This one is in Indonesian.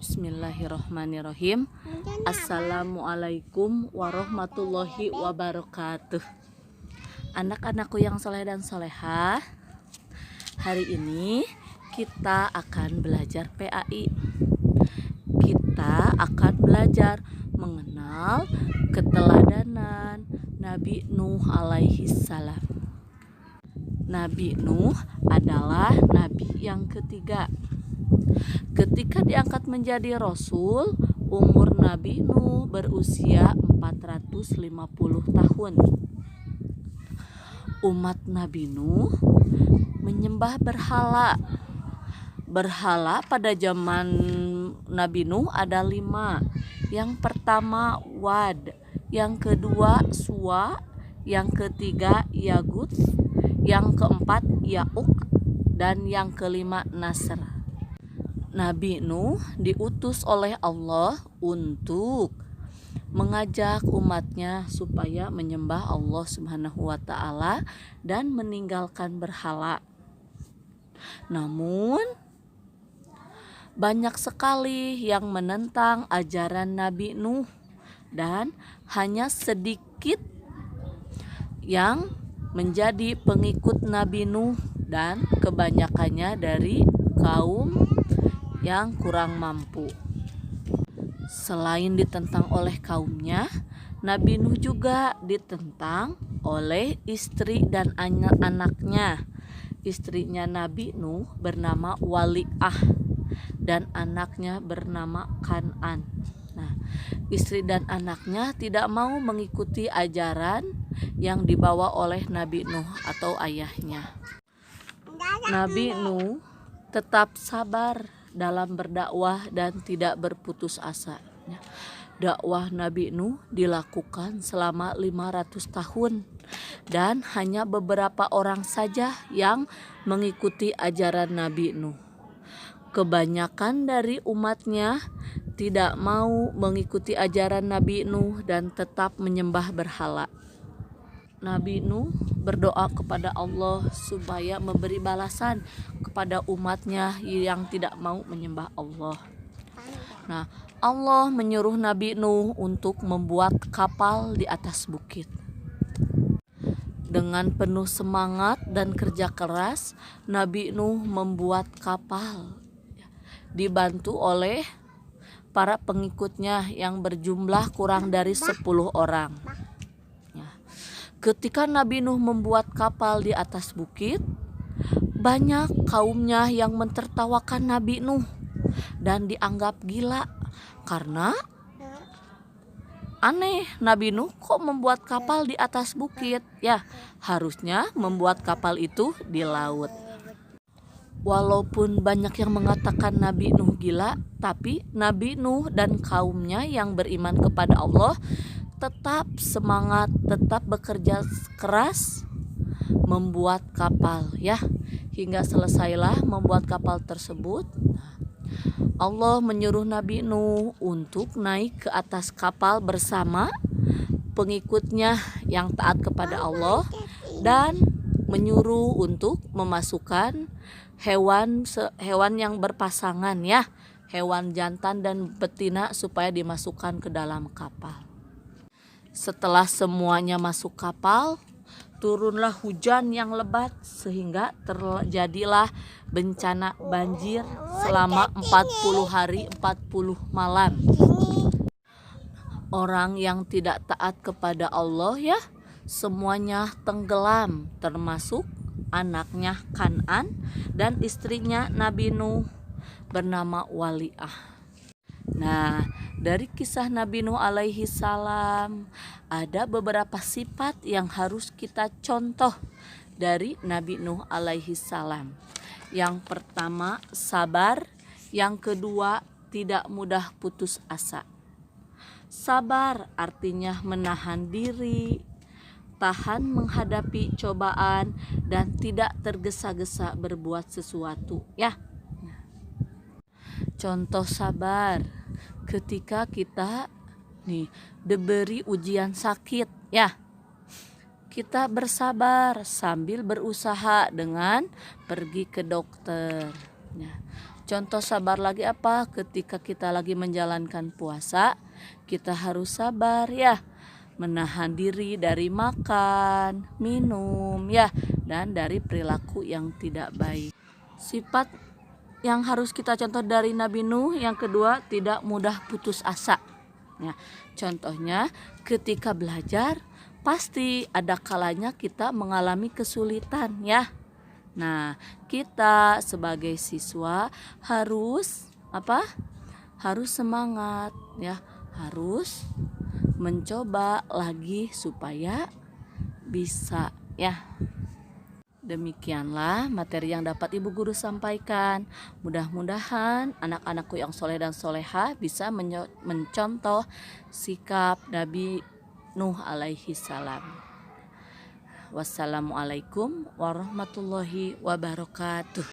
Bismillahirrahmanirrahim. Assalamualaikum warahmatullahi wabarakatuh. Anak-anakku yang soleh dan solehah, hari ini kita akan belajar PAI. Kita akan belajar mengenal keteladanan Nabi Nuh alaihi salam. Nabi Nuh adalah nabi yang ketiga. Ketika diangkat menjadi rasul, umur Nabi Nuh berusia 450 tahun. Umat Nabi Nuh menyembah berhala. Berhala pada zaman Nabi Nuh ada 5. Yang pertama Wad, yang kedua Suwa, yang ketiga Yagut, yang keempat Ya'uk, dan yang kelima Nasr. Nabi Nuh diutus oleh Allah untuk mengajak umatnya supaya menyembah Allah Subhanahu wa Ta'ala dan meninggalkan berhala. Namun banyak sekali yang menentang ajaran Nabi Nuh dan hanya sedikit yang menjadi pengikut Nabi Nuh dan kebanyakannya dari kaum yang kurang mampu. Selain ditentang oleh kaumnya, Nabi Nuh juga ditentang oleh istri dan anak-anaknya. Istrinya Nabi Nuh bernama Wali'ah dan anaknya bernama Kan'an. Nah, istri dan anaknya tidak mau mengikuti ajaran yang dibawa oleh Nabi Nuh atau ayahnya. Nabi Nuh tetap sabar dalam berdakwah dan tidak berputus asa. Dakwah Nabi Nuh dilakukan selama 500 tahun dan hanya beberapa orang saja yang mengikuti ajaran Nabi Nuh. Kebanyakan dari umatnya tidak mau mengikuti ajaran Nabi Nuh dan tetap menyembah berhala. Nabi Nuh berdoa kepada Allah supaya memberi balasan kepada umatnya yang tidak mau menyembah Allah. Nah, Allah menyuruh Nabi Nuh untuk membuat kapal di atas bukit. Dengan penuh semangat dan kerja keras, Nabi Nuh membuat kapal, dibantu oleh para pengikutnya yang berjumlah kurang dari 10 orang. Ketika Nabi Nuh membuat kapal di atas bukit, banyak kaumnya yang mentertawakan Nabi Nuh dan dianggap gila karena aneh, Nabi Nuh kok membuat kapal di atas bukit? Ya, harusnya membuat kapal itu di laut. Walaupun banyak yang mengatakan Nabi Nuh gila, tapi Nabi Nuh dan kaumnya yang beriman kepada Allah tetap semangat, tetap bekerja keras membuat kapal, ya, hingga selesailah membuat kapal tersebut. Allah menyuruh Nabi Nuh untuk naik ke atas kapal bersama pengikutnya yang taat kepada Allah dan menyuruh untuk memasukkan hewan yang berpasangan, ya, hewan jantan dan betina supaya dimasukkan ke dalam kapal. Setelah semuanya masuk kapal, turunlah hujan yang lebat sehingga terjadilah bencana banjir selama 40 hari 40 malam. Orang yang tidak taat kepada Allah, ya, semuanya tenggelam, termasuk anaknya Kan'an dan istrinya Nabi Nuh bernama Wali'ah. Nah, dari kisah Nabi Nuh alaihi salam ada beberapa sifat yang harus kita contoh dari Nabi Nuh alaihi salam. Yang pertama sabar, yang kedua tidak mudah putus asa. Sabar artinya menahan diri, tahan menghadapi cobaan dan tidak tergesa-gesa berbuat sesuatu, ya. Contoh sabar ketika kita diberi ujian sakit, ya, kita bersabar sambil berusaha dengan pergi ke dokter. Contoh sabar lagi apa? Ketika kita lagi menjalankan puasa, kita harus sabar ya, menahan diri dari makan, minum ya, dan dari perilaku yang tidak baik. Sifat yang harus kita contoh dari Nabi Nuh yang kedua, tidak mudah putus asa. Ya, contohnya ketika belajar pasti ada kalanya kita mengalami kesulitan ya. Nah, kita sebagai siswa harus apa? Harus semangat ya, harus mencoba lagi supaya bisa ya. Demikianlah materi yang dapat Ibu Guru sampaikan. Mudah-mudahan anak-anakku yang soleh dan soleha bisa mencontoh sikap Nabi Nuh alaihi salam. Wassalamualaikum warahmatullahi wabarakatuh.